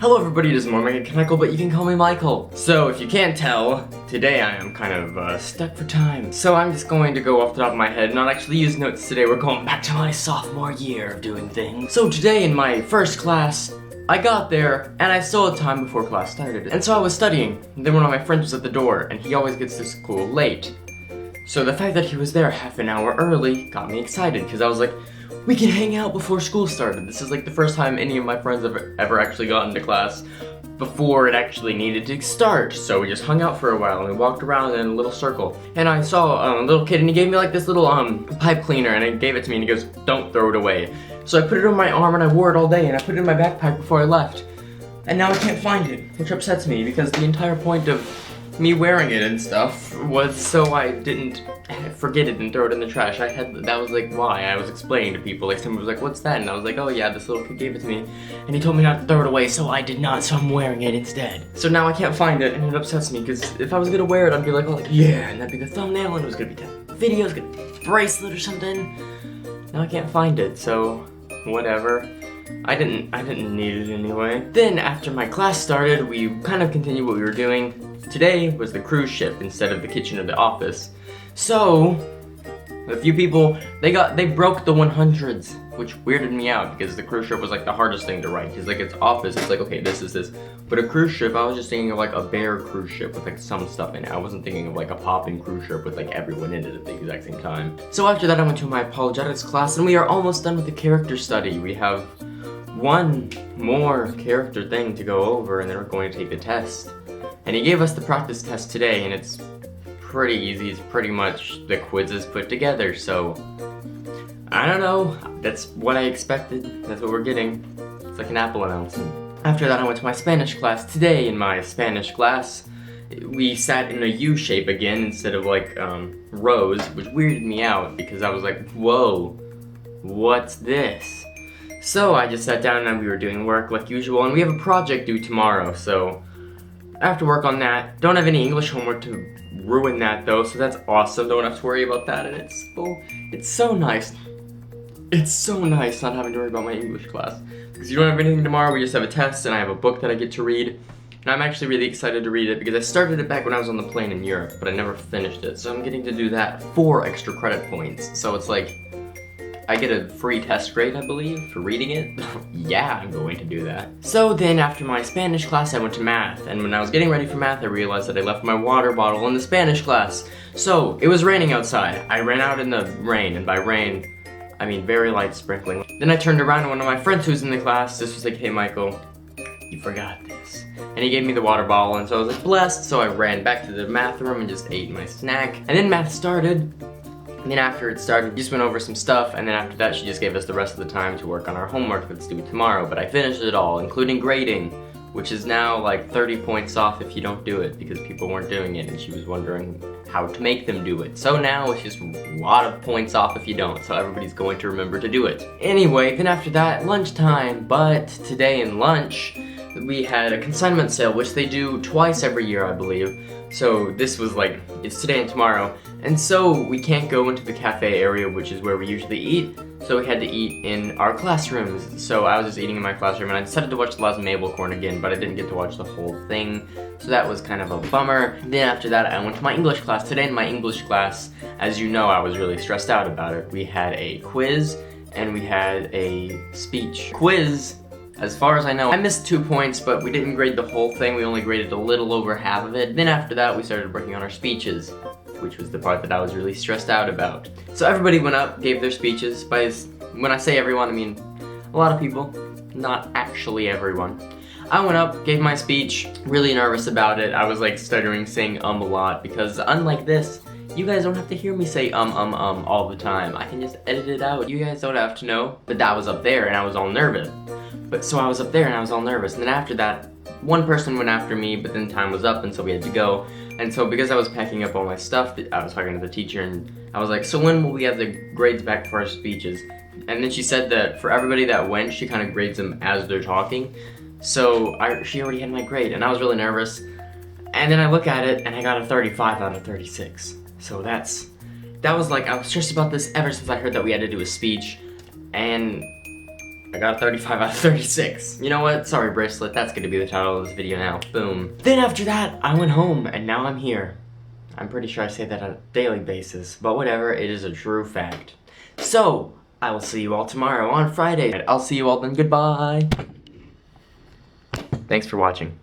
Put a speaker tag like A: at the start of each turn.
A: Hello everybody, it is more Michael, but you can call me Michael. So, if you can't tell, today I am kind of stuck for time. So I'm just going to go off the top of my head, not actually use notes today. We're going back to my sophomore year of doing things. So today in my first class, I got there, and I still had time before class started. And so I was studying, and then one of my friends was at the door, and he always gets to school late. So the fact that he was there half an hour early got me excited, because I was like, we can hang out before school started. This is like the first time any of my friends have ever actually gotten to class before it actually needed to start. So we just hung out for a while and we walked around in a little circle. And I saw a little kid and he gave me like this little pipe cleaner and he gave it to me and he goes, don't throw it away. So I put it on my arm and I wore it all day and I put it in my backpack before I left. And now I can't find it, which upsets me because the entire point of me wearing it and stuff was so I didn't forget it and throw it in the trash. That was like why I was explaining to people. Like someone was like, what's that? And I was like, oh yeah, this little kid gave it to me and he told me not to throw it away, so I did not, so I'm wearing it instead. So now I can't find it and it upsets me because if I was gonna wear it, I'd be like, oh yeah, and that'd be the thumbnail and it was gonna be the video, it was gonna be a bracelet or something. Now I can't find it, so whatever. I didn't need it anyway. Then after my class started, we kind of continued what we were doing. Today was the cruise ship instead of the kitchen or the office. So, a few people, they broke the 100s, which weirded me out because the cruise ship was like the hardest thing to write. Because like it's office, it's like, okay, this is this. But a cruise ship, I was just thinking of like a bare cruise ship with like some stuff in it. I wasn't thinking of like a popping cruise ship with like everyone in it at the exact same time. So after that, I went to my apologetics class and we are almost done with the character study. We have one more character thing to go over and then we're going to take the test. And he gave us the practice test today and it's pretty easy. It's pretty much the quizzes put together, so I don't know. That's what I expected. That's what we're getting. It's like an Apple announcement. After that, I went to my Spanish class. Today in my Spanish class, we sat in a U shape again instead of like rows, which weirded me out because I was like, whoa, what's this? So I just sat down and we were doing work like usual, and we have a project due tomorrow, so I have to work on that. Don't have any English homework to ruin that though, so that's awesome. Don't have to worry about that, and it's so nice. It's so nice not having to worry about my English class. Because you don't have anything tomorrow, we just have a test, and I have a book that I get to read. And I'm actually really excited to read it because I started it back when I was on the plane in Europe, but I never finished it. So I'm getting to do that for extra credit points. So it's like, I get a free test grade, I believe, for reading it. Yeah, I'm going to do that. So then after my Spanish class, I went to math. And when I was getting ready for math, I realized that I left my water bottle in the Spanish class. So it was raining outside. I ran out in the rain, and by rain, I mean very light sprinkling. Then I turned around and one of my friends who's in the class just was like, hey Michael, you forgot this. And he gave me the water bottle, and so I was like, blessed. So I ran back to the math room and just ate my snack. And then math started. And then after it started, we just went over some stuff, and then after that, she just gave us the rest of the time to work on our homework that's due tomorrow. But I finished it all, including grading, which is now like 30 points off if you don't do it, because people weren't doing it, and she was wondering how to make them do it. So now it's just a lot of points off if you don't, so everybody's going to remember to do it. Anyway, then after that, lunchtime, but today in lunch, we had a consignment sale, which they do twice every year, I believe. So this was like, it's today and tomorrow. And so we can't go into the cafe area, which is where we usually eat. So we had to eat in our classrooms. So I was just eating in my classroom and I decided to watch The Last Mabelcorn again, but I didn't get to watch the whole thing. So that was kind of a bummer. Then after that, I went to my English class. Today in my English class, as you know, I was really stressed out about it. We had a quiz and we had a speech. Quiz, as far as I know, I missed 2 points, but we didn't grade the whole thing. We only graded a little over half of it. Then after that, we started working on our speeches, which was the part that I was really stressed out about. So everybody went up, gave their speeches. When I say everyone, I mean a lot of people, not actually everyone. I went up, gave my speech, really nervous about it. I was like stuttering, saying a lot, because unlike this, you guys don't have to hear me say all the time. I can just edit it out. You guys don't have to know. But I was up there and I was all nervous. So I was up there and I was all nervous. And then after that, one person went after me, but then time was up and so we had to go. And so because I was packing up all my stuff, I was talking to the teacher and I was like, so when will we have the grades back for our speeches? And then she said that for everybody that went, she kind of grades them as they're talking. So she already had my grade and I was really nervous. And then I look at it and I got a 35 out of 36. So that was like, I was stressed about this ever since I heard that we had to do a speech. And I got a 35 out of 36. You know what? Sorry, bracelet. That's gonna be the title of this video now. Boom. Then after that, I went home and now I'm here. I'm pretty sure I say that on a daily basis, but whatever, it is a true fact. So, I will see you all tomorrow on Friday. And I'll see you all then. Goodbye. Thanks for watching.